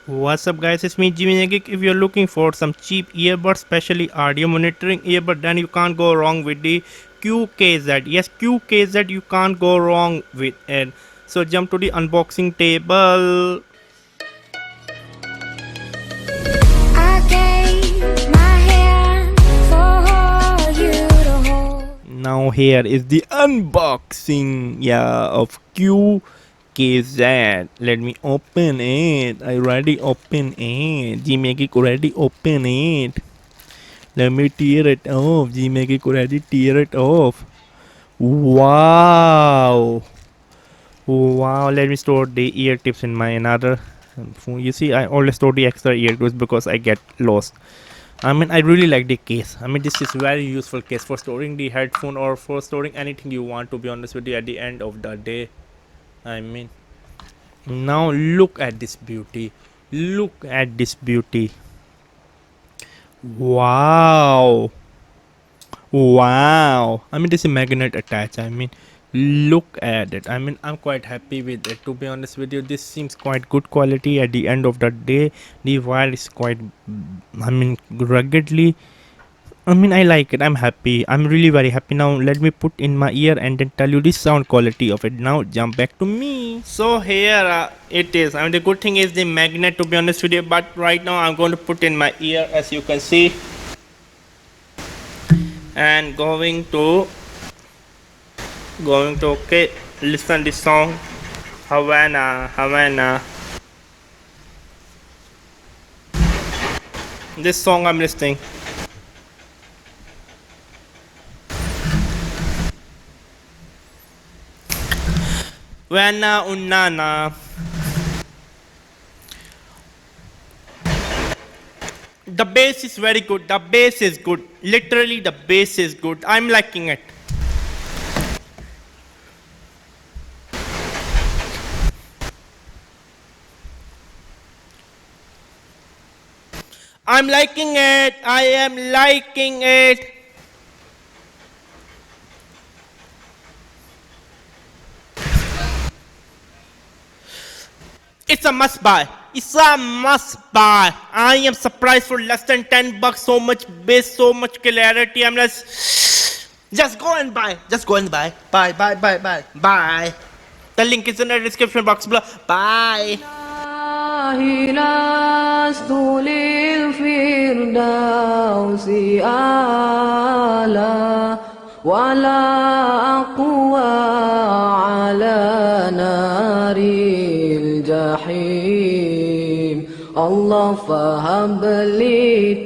What's up guys, it's me Geek. If you're looking for some cheap earbuds, especially audio monitoring earbud, then you can't go wrong with the QKZ. Yes, QKZ, you can't go wrong with it. So jump to the unboxing table. I gave my hand for you to hold. Now here is the unboxing, of QKZ. Let me open it. I already open it. Geek already open it. Let me tear it off. Gmagic already tear it off. Wow. Wow. Let me store the ear tips in my another phone. You see, I always store the extra ear tips because I get lost. I mean, I really like the case. I mean, this is very useful case for storing the headphone or for storing anything you want, to be honest with you, at the end of the day. I mean, now look at this beauty. Look at this beauty. Wow. Wow. I mean, there's a magnet attached. I mean, look at it. I mean, I'm quite happy with it, to be honest with you. This seems quite good quality at the end of the day. The wire is quite, I mean, ruggedly. I mean, I like it. I'm happy. I'm really very happy. Now let me put in my ear and then tell you the sound quality of it. Now jump back to me. So here it is. I mean, the good thing is the magnet, to be honest with you. But right now I'm going to put in my ear, as you can see, and going to okay, listen this song, Havana. This song I'm listening. Havana Unana. The bass is very good. The bass is good. Literally, the bass is good. I'm liking it. I'm liking it. I am liking it. It's a must buy. It's a must buy. I am surprised for less than $10. So much bass, so much clarity. I'm just go and buy. Just go and buy. Buy. The link is in the description box below. Bye. لست للفردوس أعلى ولا أقوى على نار الجحيم الله فهب لي